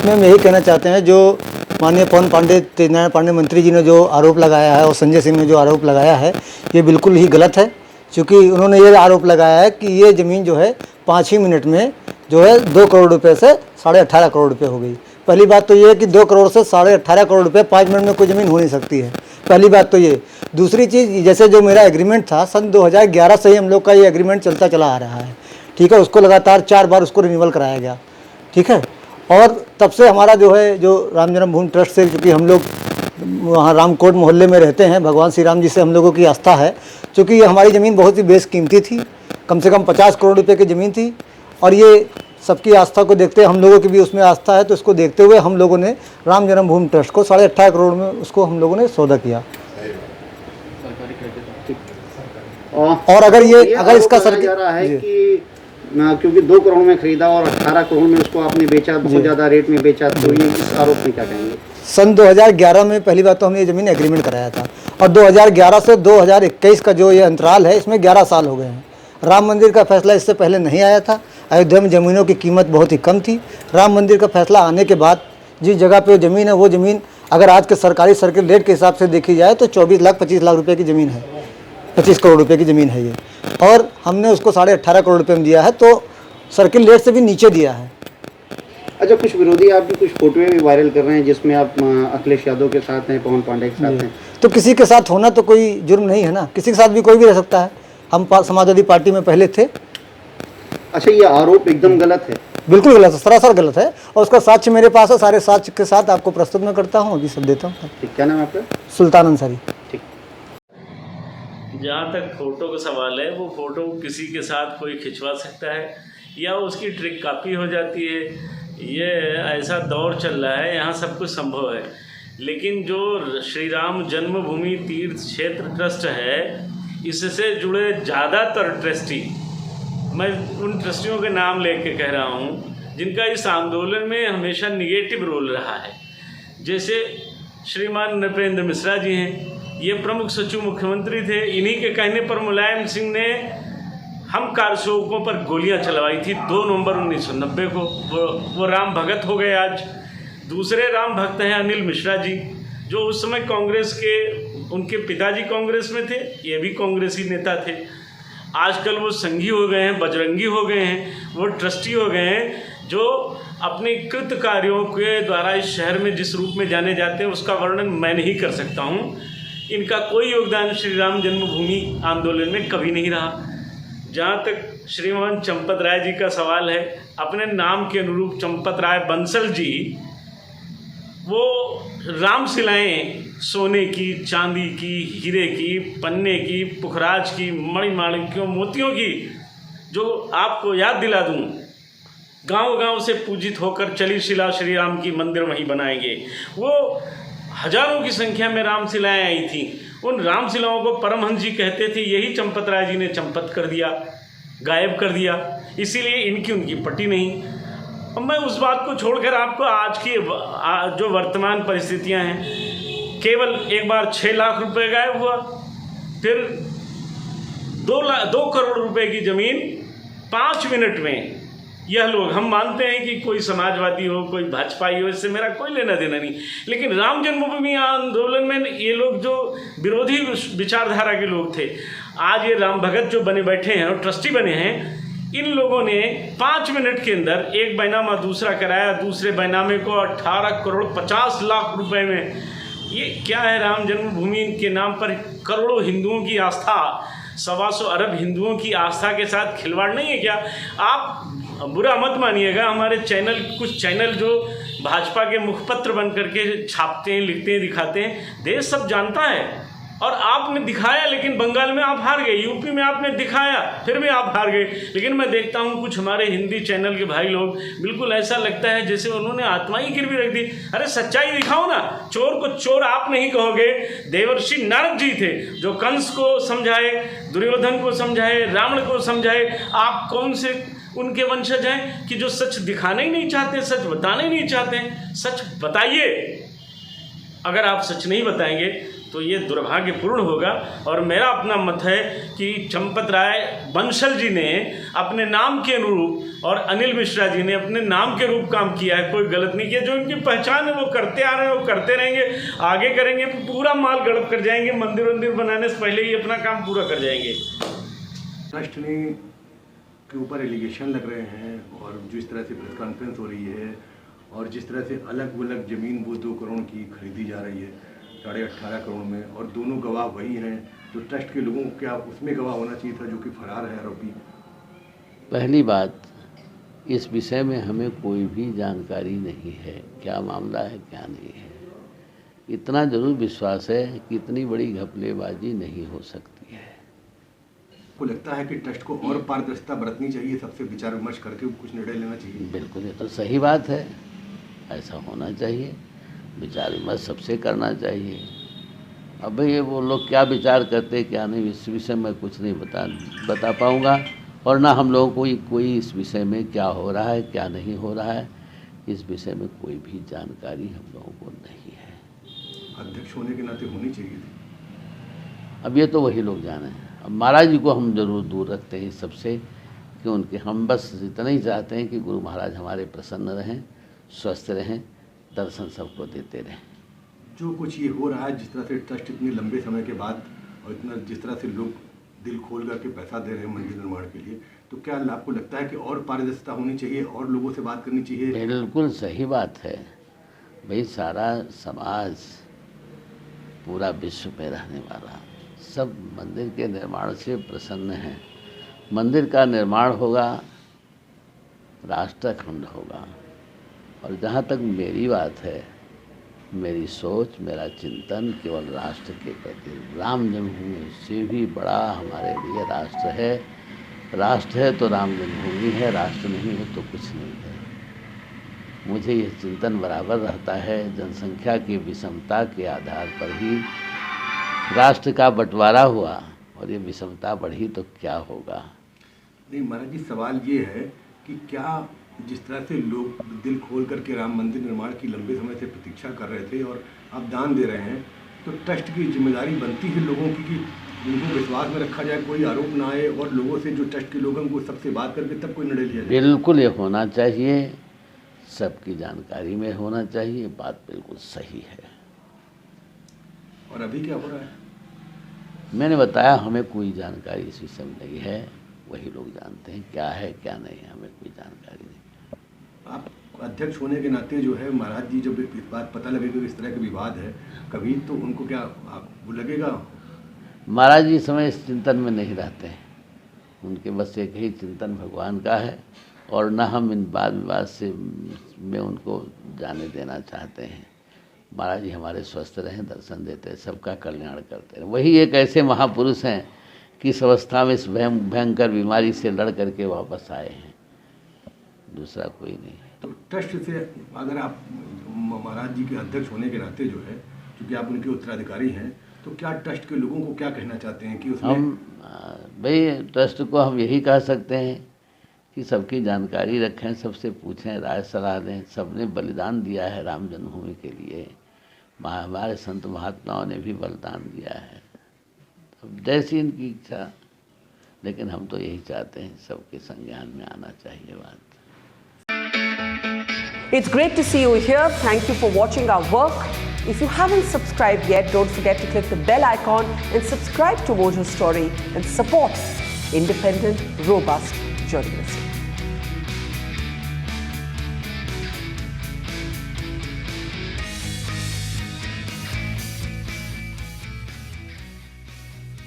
इसमें हम यही कहना चाहते हैं, जो माननीय पवन पांडे, तेजनारायण पांडे मंत्री जी ने जो आरोप लगाया है और संजय सिंह ने जो आरोप लगाया है, ये बिल्कुल ही गलत है। क्योंकि उन्होंने ये आरोप लगाया है कि ये ज़मीन जो है 5 ही मिनट में जो है 2 करोड़ रुपए से 18.5 करोड़ रुपए हो गई। पहली बात तो ये है कि 2 करोड़ से 18.5 करोड़ रुपए 5 मिनट में कोई ज़मीन हो नहीं सकती है, पहली बात तो ये। दूसरी चीज़, जैसे जो मेरा एग्रीमेंट था सन 2011 से ही हम लोग का ये एग्रीमेंट चलता चला आ रहा है, ठीक है। उसको लगातार 4 बार उसको रिन्यूअल कराया गया, ठीक है। और तब से हमारा जो है, जो राम जन्मभूमि ट्रस्ट से, क्योंकि हम लोग वहाँ रामकोट मोहल्ले में रहते हैं, भगवान श्री राम जी से हम लोगों की आस्था है। क्योंकि ये हमारी ज़मीन बहुत ही बेशकीमती थी, कम से कम 50 करोड़ रुपए की ज़मीन थी, और ये सबकी आस्था को देखते, हम लोगों की भी उसमें आस्था है, तो इसको देखते हुए हम लोगों ने राम जन्मभूमि ट्रस्ट को 18.5 करोड़ में उसको हम लोगों ने सौदा किया। और अगर इसका जा रहा है कि क्योंकि 2 करोड़ में खरीदा और 18 करोड़ में उसको आपने बेचा, बहुत ज़्यादा रेट में बेचा, तो ये इस आरोप में क्या कहेंगे? सन 2011 में पहली बात तो हमने ये ज़मीन एग्रीमेंट कराया था, और 2011 से 2021 का जो ये अंतराल है, इसमें 11 साल हो गए हैं। राम मंदिर का फैसला इससे पहले नहीं आया था। अयोध्या में ज़मीनों की कीमत बहुत ही कम थी। राम मंदिर का फैसला आने के बाद जिस जगह पे ज़मीन है, वो ज़मीन अगर आज के सरकारी सर्किल रेट के हिसाब से देखी जाए तो 24 लाख 25 लाख रुपए की ज़मीन है, 25 करोड़ रुपए की ज़मीन है ये, और हमने उसको 18.5 करोड़ रुपए में दिया है, तो सर्किल रेट से भी नीचे दिया है। अच्छा, कुछ विरोधी आपकी कुछ फोटोएं भी वायरल कर रहे हैं जिसमें आप अखिलेश यादव के साथ हैं, पवन पांडे के साथ हैं। तो किसी के साथ होना तो कोई जुर्म नहीं है ना, किसी के साथ भी कोई भी रह सकता है। हम समाजवादी पार्टी में पहले थे। अच्छा, ये आरोप एकदम गलत है? बिल्कुल गलत है, सरासर गलत है, और उसका साक्ष्य मेरे पास है। सारे साक्ष्य के साथ आपको प्रस्तुत मैं करता हूँ, अभी सब देता हूँ। क्या नाम है आपका? सुल्तान अंसारी। ठीक। जहाँ तक फ़ोटो का सवाल है, वो फ़ोटो किसी के साथ कोई खिंचवा सकता है या उसकी ट्रिक कॉपी हो जाती है। ये ऐसा दौर चल रहा है, यहाँ सब कुछ संभव है। लेकिन जो श्री राम जन्मभूमि तीर्थ क्षेत्र ट्रस्ट है, इससे जुड़े ज़्यादातर ट्रस्टी, मैं उन ट्रस्टियों के नाम लेके कह रहा हूँ जिनका इस आंदोलन में हमेशा निगेटिव रोल रहा है। जैसे श्रीमान नृपेंद्र मिश्रा जी हैं, ये प्रमुख सचिव मुख्यमंत्री थे। इन्हीं के कहने पर मुलायम सिंह ने हम कारसेवकों पर गोलियां चलवाई थी 2 नवंबर 1990 को। वो राम भगत हो गए आज। दूसरे राम भक्त हैं अनिल मिश्रा जी, जो उस समय कांग्रेस के, उनके पिताजी कांग्रेस में थे, ये भी कांग्रेसी नेता थे। आजकल वो संघी हो गए हैं, बजरंगी हो गए हैं, वो ट्रस्टी हो गए हैं, जो अपने कृत कार्यों के द्वारा इस शहर में जिस रूप में जाने जाते हैं उसका वर्णन मैं नहीं कर सकता हूँ। इनका कोई योगदान श्री राम जन्मभूमि आंदोलन में कभी नहीं रहा। जहाँ तक श्रीमान चंपत राय जी का सवाल है, अपने नाम के अनुरूप चंपत राय बंसल जी, वो रामशिलाएँ सोने की, चांदी की, हीरे की, पन्ने की, पुखराज की, मणिमाणिक्यों, मोतियों की, जो आपको याद दिला दूँ, गांव-गांव से पूजित होकर चली शिला श्री राम की मंदिर वहीं बनाएंगे। वो हजारों की संख्या में रामशिलाएँ आई थी। उन रामशिलाओं को परमहंस जी कहते थे, यही चंपत राय जी ने चंपत कर दिया, गायब कर दिया। इसीलिए इनकी उनकी पट्टी नहीं। अब मैं उस बात को छोड़कर आपको आज की जो वर्तमान परिस्थितियां हैं, केवल एक बार 6 लाख रुपए गायब हुआ, फिर 2 करोड़ रुपए की ज़मीन 5 मिनट में। यह लोग, हम मानते हैं कि कोई समाजवादी हो, कोई भाजपाई हो, इससे मेरा कोई लेना देना नहीं, लेकिन राम जन्मभूमि आंदोलन में ये लोग जो विरोधी विचारधारा के लोग थे, आज ये राम भगत जो बने बैठे हैं और ट्रस्टी बने हैं, इन लोगों ने 5 मिनट के अंदर एक बैनामा दूसरा कराया, दूसरे बैनामे को 18 करोड़ 50 लाख रुपए में। ये क्या है? राम जन्मभूमि के नाम पर करोड़ों हिंदुओं की आस्था, 125 अरब हिंदुओं की आस्था के साथ खिलवाड़ नहीं है क्या? आप बुरा मत मानिएगा, हमारे चैनल, कुछ चैनल जो भाजपा के मुखपत्र बन करके छापते हैं, लिखते हैं, दिखाते हैं, देश सब जानता है। और आपने दिखाया, लेकिन बंगाल में आप हार गए, यूपी में आपने दिखाया, फिर भी आप हार गए। लेकिन मैं देखता हूँ कुछ हमारे हिंदी चैनल के भाई लोग, बिल्कुल ऐसा लगता है जैसे उन्होंने आत्मा ही गिरवी रख दी। अरे सच्चाई दिखाओ ना। चोर को चोर आप नहीं कहोगे। देवर्षि नारद जी थे जो कंस को समझाए, दुर्योधन को समझाए, रावण को समझाए। आप कौन से उनके वंशज हैं कि जो सच दिखाना ही नहीं चाहते, सच बताना ही नहीं चाहते? सच बताइए। अगर आप सच नहीं बताएंगे तो तो ये दुर्भाग्यपूर्ण होगा। और मेरा अपना मत है कि चंपत राय बंसल जी ने अपने नाम के अनुरूप और अनिल मिश्रा जी ने अपने नाम के रूप काम किया है, कोई गलत नहीं किया। जो उनकी पहचान है वो करते आ रहे हैं, वो करते रहेंगे, आगे करेंगे, पूरा माल गड़प कर जाएंगे, मंदिर बनाने से पहले ही अपना काम पूरा कर जाएंगे। ट्रस्ट ने के ऊपर एलिगेशन लग रहे हैं और जिस तरह से प्रेस कॉन्फ्रेंस हो रही है और जिस तरह से अलग अलग ज़मीन वो 2 करोड़ की खरीदी जा रही है 18.5 करोड़ में, और दोनों गवाह वही हैं, तो ट्रस्ट के लोगों को क्या उसमें गवाह होना चाहिए था जो कि फरार है आरोपी? पहली बात, इस विषय में हमें कोई भी जानकारी नहीं है, क्या मामला है क्या नहीं है। इतना जरूर विश्वास है कि इतनी बड़ी घपलेबाजी नहीं हो सकती है। आपको लगता है कि ट्रस्ट को और पारदर्शिता बरतनी चाहिए, सबसे विचार विमर्श करके कुछ निर्णय लेना चाहिए? बिल्कुल, ये तो सही बात है, ऐसा होना चाहिए, विचार विमर्श सबसे करना चाहिए। अब ये वो लोग क्या विचार करते क्या नहीं, इस विषय में कुछ नहीं बता पाऊँगा, और ना हम लोगों को कोई इस विषय में क्या हो रहा है क्या नहीं हो रहा है, इस विषय में कोई भी जानकारी हम लोगों को नहीं है। अध्यक्ष होने के नाते होनी चाहिए थी। अब ये तो वही लोग जाने। अब महाराज जी को हम जरूर दूर रखते हैं इस सबसे, कि उनके हम बस इतना ही चाहते हैं कि गुरु महाराज हमारे प्रसन्न रहें, स्वस्थ रहें, दर्शन सबको देते रहें। जो कुछ ये हो रहा है, जिस तरह से ट्रस्ट इतने लंबे समय के बाद और इतना जिस तरह से लोग दिल खोल करके पैसा दे रहे हैं मंदिर निर्माण के लिए, तो क्या आपको लगता है कि और पारदर्शिता होनी चाहिए और लोगों से बात करनी चाहिए? बिल्कुल सही बात है भाई, सारा समाज पूरा विश्व में रहने वाला सब मंदिर के निर्माण से प्रसन्न हैं। मंदिर का निर्माण होगा, राष्ट्र अखंड होगा। और जहाँ तक मेरी बात है, मेरी सोच, मेरा चिंतन केवल राष्ट्र के प्रति, राम जन्मभूमि से भी बड़ा हमारे लिए राष्ट्र है। राष्ट्र है तो राम जन्मभूमि है, राष्ट्र नहीं है तो कुछ नहीं है। मुझे ये चिंतन बराबर रहता है, जनसंख्या की विषमता के आधार पर ही राष्ट्र का बंटवारा हुआ और ये विषमता बढ़ी तो क्या होगा। नहीं महाराज जी, सवाल ये है कि क्या जिस तरह से लोग दिल खोल करके राम मंदिर निर्माण की लंबे समय से प्रतीक्षा कर रहे थे और अब दान दे रहे हैं, तो ट्रस्ट की जिम्मेदारी बनती है लोगों की कि उनको विश्वास में रखा जाए, कोई आरोप ना आए और लोगों से जो ट्रस्ट के लोगों को सबसे बात करके तब कोई निर्णय लिया जाए। बिल्कुल ये होना चाहिए, सबकी जानकारी में होना चाहिए, बात बिल्कुल सही है। और अभी क्या हो रहा है? मैंने बताया हमें कोई जानकारी इस विषय में नहीं है, वही लोग जानते हैं क्या है क्या नहीं है, हमें कोई जानकारी नहीं। आप अध्यक्ष होने के नाते जो है महाराज जी, जब इस बात पता लगेगा कि इस तरह के विवाद है कभी, तो उनको क्या वो लगेगा? महाराज जी समय इस चिंतन में नहीं रहते हैं, उनके बस एक ही चिंतन भगवान का है, और न हम इन वाद विवाद से में उनको जाने देना चाहते हैं। महाराज जी हमारे स्वस्थ रहें, दर्शन देते हैं, सबका कल्याण करते हैं। वही एक ऐसे महापुरुष हैं कि इस अवस्था में इस भयंकर बीमारी से लड़ करके वापस आए हैं, दूसरा कोई नहीं। तो ट्रस्ट से अगर आप महाराज जी के अध्यक्ष होने के नाते जो है, क्योंकि आप उनके उत्तराधिकारी हैं, तो क्या ट्रस्ट के लोगों को क्या कहना चाहते हैं कि उसमें? हम भाई ट्रस्ट को हम यही कह सकते हैं कि सबकी जानकारी रखें, सबसे पूछें, राय सलाह दें। सबने बलिदान दिया है राम जन्मभूमि के लिए, हमारे संत महात्माओं ने भी बलिदान दिया है, अब जैसी इनकी इच्छा, लेकिन हम तो यही चाहते हैं सबके संज्ञान में आना चाहिए बात। It's great to see you here. Thank you for watching our work. If you haven't subscribed yet, don't forget to click the bell icon and subscribe to Mojo Story and support independent, robust journalism.